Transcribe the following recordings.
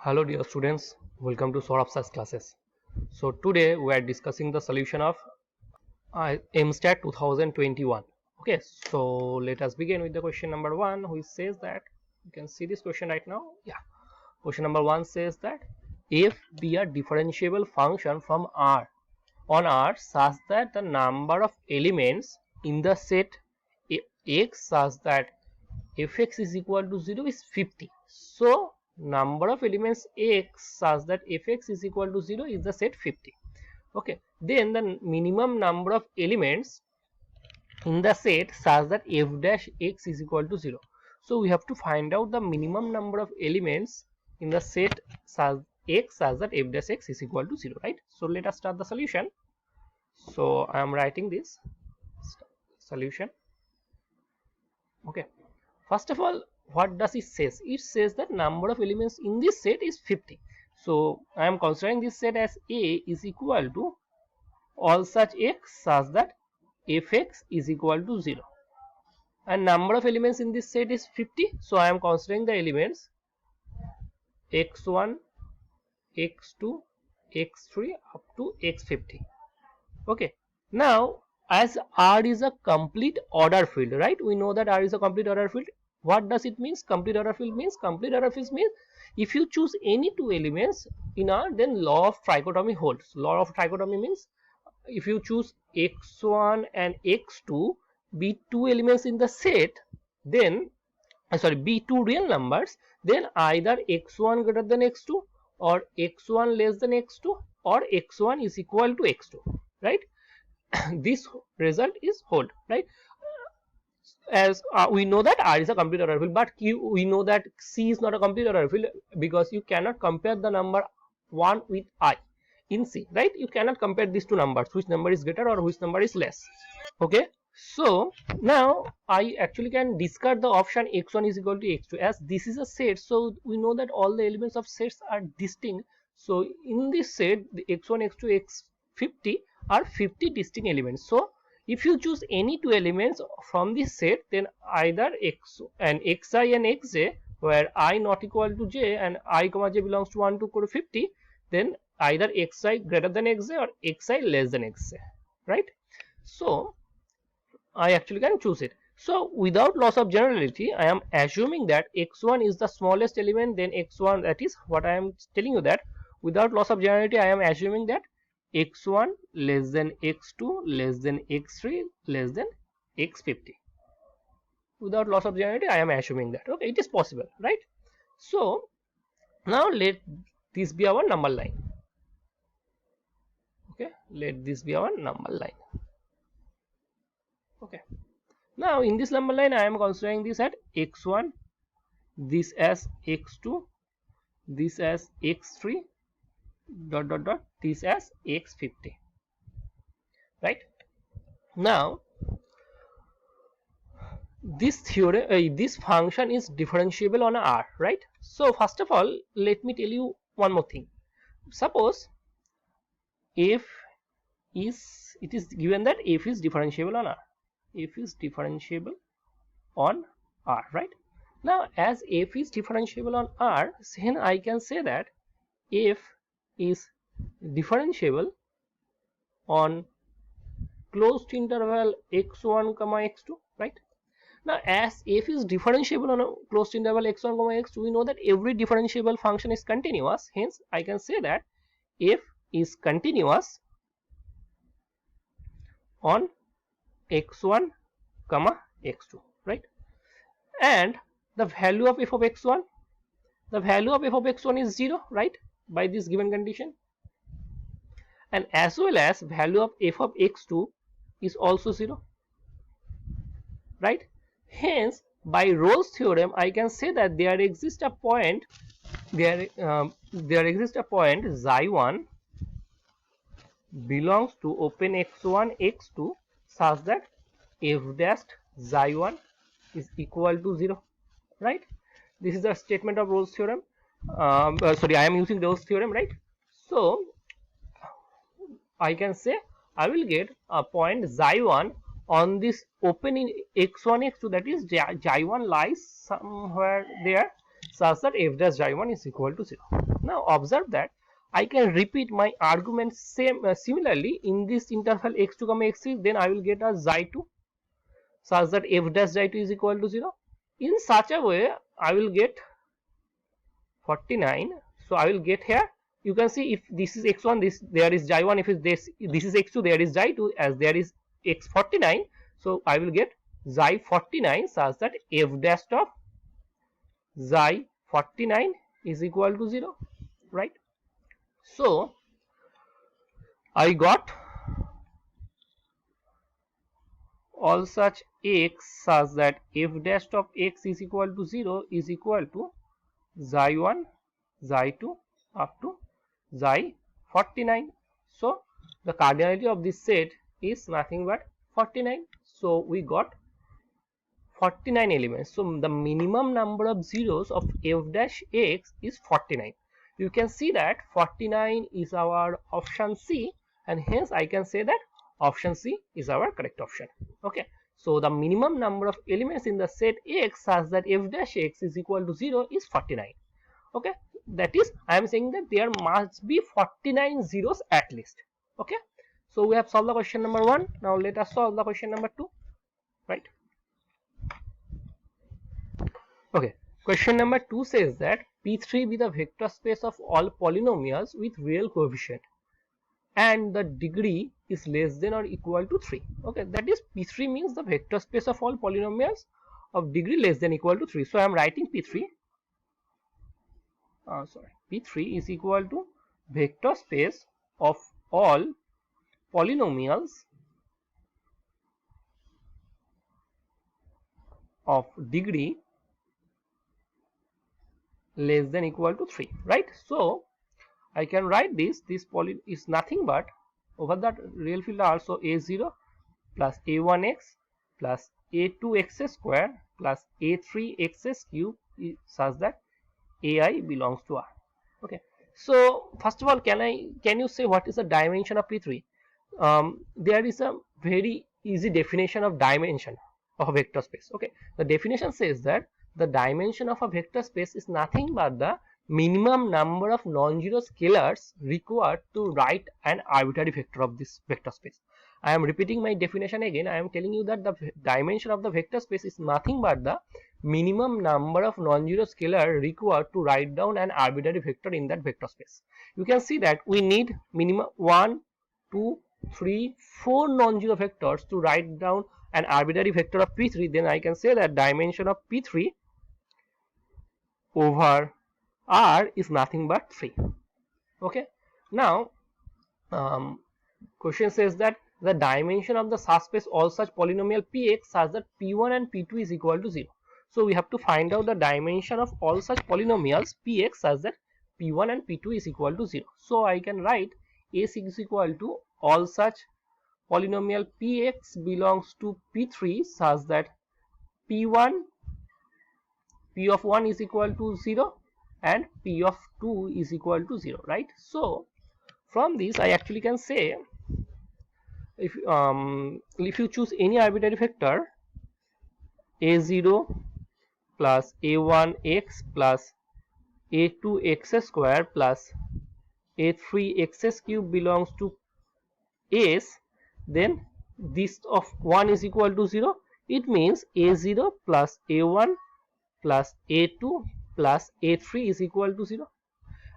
Hello dear students, welcome to Saurabh Sir's classes. So today we are discussing the solution of MSTAT 2021. Okay, so let us begin with the question number 1, which says that you can see this question right now. Yeah, question number 1 says that if be a differentiable function from R on R such that the number of elements in the set X such that fx is equal to 0 is 50. So number of elements x such that fx is equal to 0 is the set 50. Okay, then the minimum number of elements in the set such that f dash x is equal to 0. So we have to find out the minimum number of elements in the set such x such that f dash x is equal to 0, right? So let us start the solution. So I am writing this solution. Okay, first of all, what does it says? It says that number of elements in this set is 50. So I am considering this set as A is equal to all such x such that fx is equal to 0. And number of elements in this set is 50. So I am considering the elements x1, x2, x3 up to x50. Okay. Now, as R is a complete order field, right? We know that R is a complete order field. What does it mean? Complete order field means if you choose any two elements in R, then law of trichotomy holds. Law of trichotomy means if you choose x1 and x2 be two elements in the set, then be two real numbers, then either x1 greater than x2 or x1 less than x2 or x1 is equal to x2, right? This result is hold, right? As we know that R is a complete order field, but we know that C is not a complete order field because you cannot compare the number 1 with I in C, right? You cannot compare these two numbers, which number is greater or which number is less. Okay, so now I actually can discard the option x1 is equal to x2 as this is a set. So we know that all the elements of sets are distinct. So in this set, the x1, x2, x50 are 50 distinct elements. So if you choose any two elements from this set, then either x and xi and xj, where I not equal to j and I comma j belongs to 1 to 50, then either xi greater than xj or xi less than xj, right? So I actually can choose it. So without loss of generality, I am assuming that x1 is the smallest element, then x1, that is what I am telling you, that without loss of generality, I am assuming that x1 less than x2 less than x3 less than x50. Without loss of generality, I am assuming that. Okay, it is possible, right? So now let this be our number line. Okay, let this be our number line. Okay, now in this number line I am considering this at x1, this as x2, this as x3 dot dot dot, this as x50, right? Now this theorem, this function is differentiable on R, right? So first of all, let me tell you one more thing. Suppose f is, it is given that f is differentiable on R, f is differentiable on R, right? Now as f is differentiable on R, then I can say that f is differentiable on closed interval x1 comma x2, right? Now as f is differentiable on a closed interval x1 comma x2, we know that every differentiable function is continuous. Hence I can say that f is continuous on x1 comma x2, right? And the value of f of x1, the value of f of x1 is 0, right, by this given condition, and as well as value of f of x2 is also 0, right? Hence by Rolle's theorem I can say that there exists a point, there exists a point xi1 belongs to open x1 x2 such that f dash xi1 is equal to 0, right? This is the statement of Rolle's theorem. Sorry, I am using Rolle's theorem, right? So I can say I will get a point xi1 on this open in x1 x2, that is xi1 lies somewhere there, such that f dash xy1 is equal to 0. Now observe that I can repeat my argument similarly in this interval x2 comma x3, then I will get a xy2 such that f dash xy2 is equal to 0. In such a way I will get 49. So I will get here, you can see if this is x1, this there is xy1, if this is x2, there is xy2, as there is x49. So I will get xy49 such that f dash of xy49 is equal to 0, right? So I got all such x such that f dash of x is equal to 0 is equal to xy1, xy2 up to xy49. So the cardinality of this set is nothing but 49. So we got 49 elements. So the minimum number of zeros of f dash x is 49. You can see that 49 is our option C, and hence I can say that option C is our correct option. Okay. So the minimum number of elements in the set x such that f dash x is equal to 0 is 49. Okay, that is, I am saying that there must be 49 zeros at least. Okay, so we have solved the question number 1. Now let us solve the question number 2, right? Okay, question number 2 says that P3 be the vector space of all polynomials with real coefficient and the degree is less than or equal to 3. Okay, that is, P3 means the vector space of all polynomials of degree less than or equal to 3. So I am writing P3. P3 is equal to vector space of all polynomials of degree less than or equal to 3, right? So I can write this poly is nothing but, over that real field are also a0 plus a1x plus a2x square plus a3x cube such that ai belongs to R. Okay, so first of all, can you say what is the dimension of P3? There is a very easy definition of dimension of a vector space. Okay, the definition says that the dimension of a vector space is nothing but the minimum number of non-zero scalars required to write an arbitrary vector of this vector space. I am repeating my definition again. I am telling you that the dimension of the vector space is nothing but the minimum number of non-zero scalar required to write down an arbitrary vector in that vector space. You can see that we need minimum 1, 2, 3, 4 non-zero vectors to write down an arbitrary vector of P3. Then I can say that dimension of P3 over R is nothing but 3. Okay, now question says that the dimension of the subspace all such polynomial Px such that P1 and P2 is equal to 0. So we have to find out the dimension of all such polynomials Px such that P1 and P2 is equal to 0. So I can write S is equal to all such polynomial Px belongs to P3 such that P1, P of 1 is equal to 0 and P of 2 is equal to 0, right? So from this I actually can say, if you choose any arbitrary vector a0 plus a1x plus a2x square plus a3x cube belongs to S, then this of 1 is equal to 0. It means a0 plus a1 plus a2 plus a3 is equal to 0,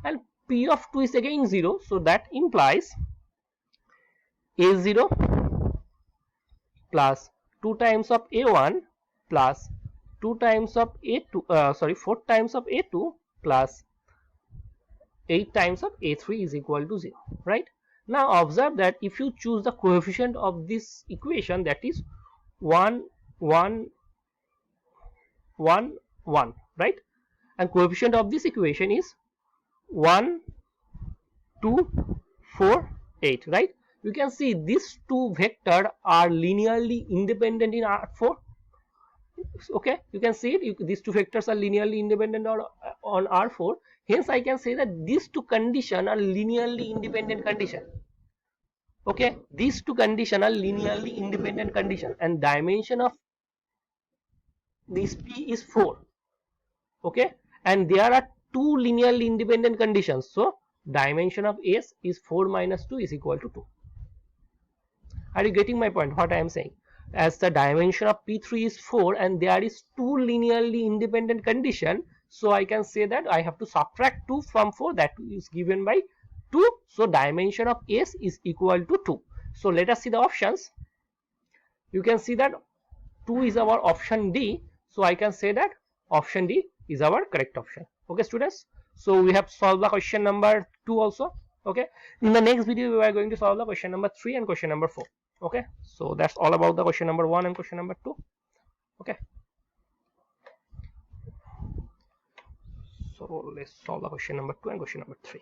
and p of 2 is again 0. So that implies a0 plus 2 times of a1 plus 2 times of a2 4 times of a2 plus 8 times of a3 is equal to 0, right? Now observe that if you choose the coefficient of this equation, that is 1 1 1 1, right, and coefficient of this equation is 1 2 4 8, right? You can see these two vectors are linearly independent in R4. Okay, you can see it, these two vectors are linearly independent on R4. Hence I can say that these two conditions are linearly independent condition. Okay, these two conditions are linearly independent condition, and dimension of this P is 4. Okay, and there are two linearly independent conditions. So dimension of S is 4 minus 2 is equal to 2. Are you getting my point? What I am saying? As the dimension of P3 is 4 and there is two linearly independent condition, so I can say that I have to subtract 2 from 4, that is given by 2. So dimension of S is equal to 2. So let us see the options. You can see that 2 is our option D. So I can say that option D is our correct option. Okay, students. So we have solved the question number 2 also. Okay. In the next video, we are going to solve the question number 3 and question number 4. Okay. So that's all about the question number 1 and question number 2. Okay. So let's solve the question number 2 and question number 3.